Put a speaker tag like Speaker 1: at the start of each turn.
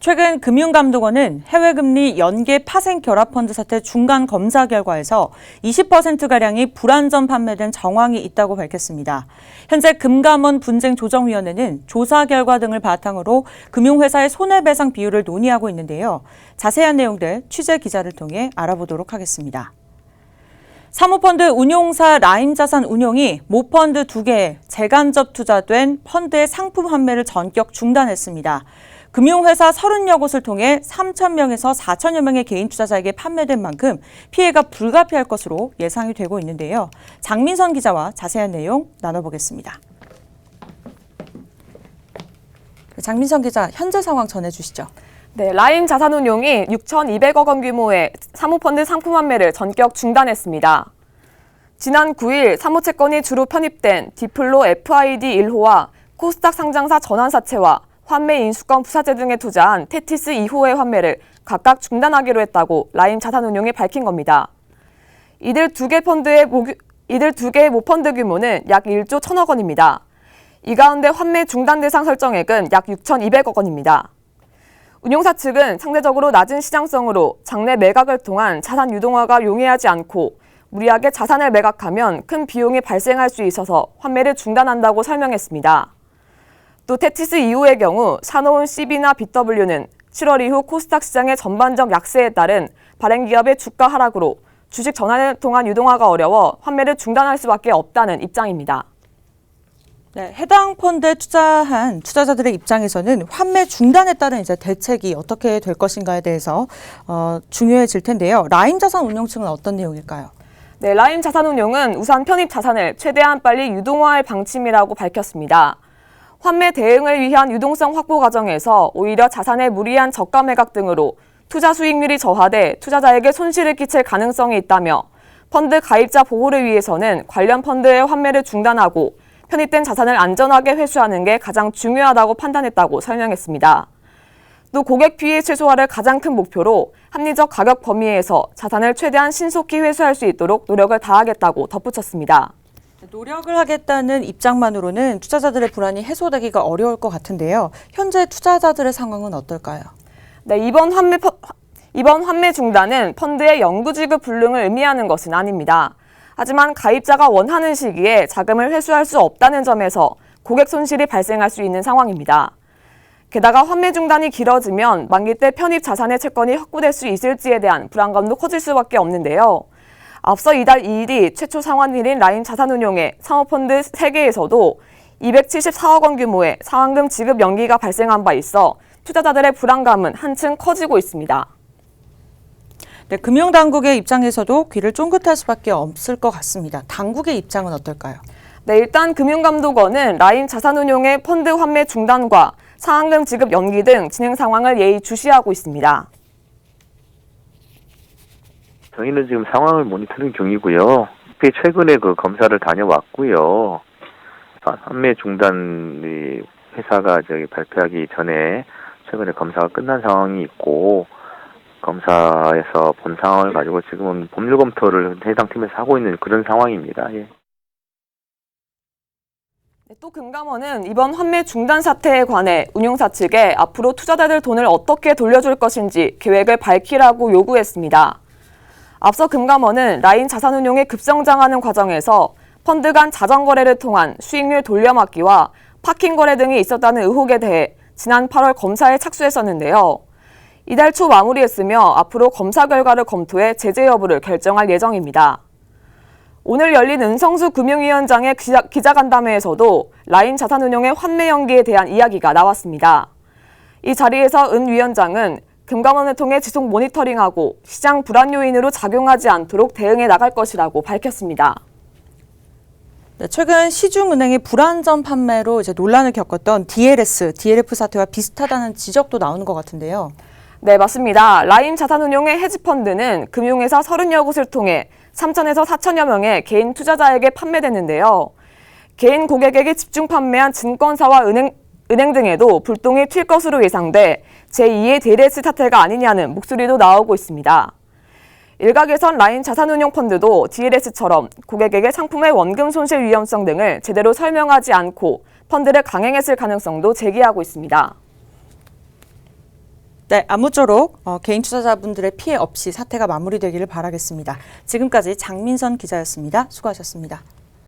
Speaker 1: 최근 금융감독원은 해외금리 연계 파생 결합펀드 사태 중간 검사 결과에서 20%가량이 불안전 판매된 정황이 있다고 밝혔습니다. 현재 금감원 분쟁조정위원회는 조사 결과 등을 바탕으로 금융회사의 손해배상 비율을 논의하고 있는데요. 자세한 내용들 취재 기자를 통해 알아보도록 하겠습니다. 사모펀드 운용사 라임자산운용이 모펀드 2개에 재간접 투자된 펀드의 상품 판매를 전격 중단했습니다. 금융회사 30여 곳을 통해 3,000명에서 4,000여 명의 개인 투자자에게 판매된 만큼 피해가 불가피할 것으로 예상이 되고 있는데요. 장민선 기자와 자세한 내용 나눠보겠습니다. 장민선 기자, 현재 상황 전해주시죠.
Speaker 2: 네, 라임 자산운용이 6,200억 원 규모의 사모펀드 상품 판매를 전격 중단했습니다. 지난 9일 사모채권이 주로 편입된 디플로 FID 1호와 코스닥 상장사 전환사채와 환매 인수권 부사채 등에 투자한 테티스 2호의 환매를 각각 중단하기로 했다고 라임 자산운용이 밝힌 겁니다. 이들 두 개의 모펀드 규모는 약 1조 1,000억 원입니다. 이 가운데 환매 중단 대상 설정액은 약 6,200억 원입니다. 운용사 측은 상대적으로 낮은 시장성으로 장내 매각을 통한 자산 유동화가 용이하지 않고 무리하게 자산을 매각하면 큰 비용이 발생할 수 있어서 환매를 중단한다고 설명했습니다. 또 테티스 2호의 경우 사놓은 CB나 BW는 7월 이후 코스닥 시장의 전반적 약세에 따른 발행기업의 주가 하락으로 주식 전환을 통한 유동화가 어려워 환매를 중단할 수밖에 없다는 입장입니다.
Speaker 1: 네, 해당 펀드에 투자한 투자자들의 입장에서는 환매 중단에 따른 대책이 어떻게 될 것인가에 대해서 중요해질 텐데요. 라임 자산운용 측은 어떤 내용일까요?
Speaker 2: 네, 라임 자산운용은 우선 편입 자산을 최대한 빨리 유동화할 방침이라고 밝혔습니다. 환매 대응을 위한 유동성 확보 과정에서 오히려 자산의 무리한 저가 매각 등으로 투자 수익률이 저하돼 투자자에게 손실을 끼칠 가능성이 있다며 펀드 가입자 보호를 위해서는 관련 펀드의 환매를 중단하고 편입된 자산을 안전하게 회수하는 게 가장 중요하다고 판단했다고 설명했습니다. 또 고객 피해 최소화를 가장 큰 목표로 합리적 가격 범위에서 자산을 최대한 신속히 회수할 수 있도록 노력을 다하겠다고 덧붙였습니다.
Speaker 1: 노력을 하겠다는 입장만으로는 투자자들의 불안이 해소되기가 어려울 것 같은데요. 현재 투자자들의 상황은 어떨까요?
Speaker 2: 네, 이번 환매 중단은 펀드의 영구지급 불능을 의미하는 것은 아닙니다. 하지만 가입자가 원하는 시기에 자금을 회수할 수 없다는 점에서 고객 손실이 발생할 수 있는 상황입니다. 게다가 환매 중단이 길어지면 만기 때 편입 자산의 채권이 확보될 수 있을지에 대한 불안감도 커질 수밖에 없는데요. 앞서 이달 2일이 최초 상환일인 라임 자산운용의 사모펀드 3개에서도 274억 원 규모의 상환금 지급 연기가 발생한 바 있어 투자자들의 불안감은 한층 커지고 있습니다.
Speaker 1: 네, 금융당국의 입장에서도 귀를 쫑긋할 수밖에 없을 것 같습니다. 당국의 입장은 어떨까요?
Speaker 2: 네, 일단 금융감독원은 라임 자산운용의 펀드 환매 중단과 상환금 지급 연기 등 진행 상황을 예의주시하고 있습니다.
Speaker 3: 저희는 지금 상황을 모니터링 중이고요. 최근에 검사를 다녀왔고요. 환매 중단 회사가 발표하기 전에 최근에 검사가 끝난 상황이 있고 검사에서 본 상황을 가지고 지금은 법률 검토를 해당 팀에서 하고 있는 그런 상황입니다. 예.
Speaker 2: 또 금감원은 이번 환매 중단 사태에 관해 운용사 측에 앞으로 투자자들 돈을 어떻게 돌려줄 것인지 계획을 밝히라고 요구했습니다. 앞서 금감원은 라임 자산운용이 급성장하는 과정에서 펀드 간 자전거래를 통한 수익률 돌려막기와 파킹 거래 등이 있었다는 의혹에 대해 지난 8월 검사에 착수했었는데요. 이달 초 마무리했으며 앞으로 검사 결과를 검토해 제재 여부를 결정할 예정입니다. 오늘 열린 은성수 금융위원장의 기자간담회에서도 라임 자산운용의 환매 연기에 대한 이야기가 나왔습니다. 이 자리에서 은 위원장은 금감원을 통해 지속 모니터링하고 시장 불안 요인으로 작용하지 않도록 대응해 나갈 것이라고 밝혔습니다.
Speaker 1: 네, 최근 시중은행의 불안전 판매로 논란을 겪었던 DLF 사태와 비슷하다는 지적도 나오는 것 같은데요.
Speaker 2: 네, 맞습니다. 라임 자산운용의 헤지펀드는 금융회사 30여 곳을 통해 3,000에서 4,000여 명의 개인 투자자에게 판매됐는데요. 개인 고객에게 집중 판매한 증권사와 은행 등에도 불똥이 튈 것으로 예상돼 제2의 DLS 사태가 아니냐는 목소리도 나오고 있습니다. 일각에선 라임 자산운용 펀드도 DLS처럼 고객에게 상품의 원금 손실 위험성 등을 제대로 설명하지 않고 펀드를 강행했을 가능성도 제기하고 있습니다.
Speaker 1: 네, 아무쪼록 개인 투자자분들의 피해 없이 사태가 마무리되기를 바라겠습니다. 지금까지 장민선 기자였습니다. 수고하셨습니다.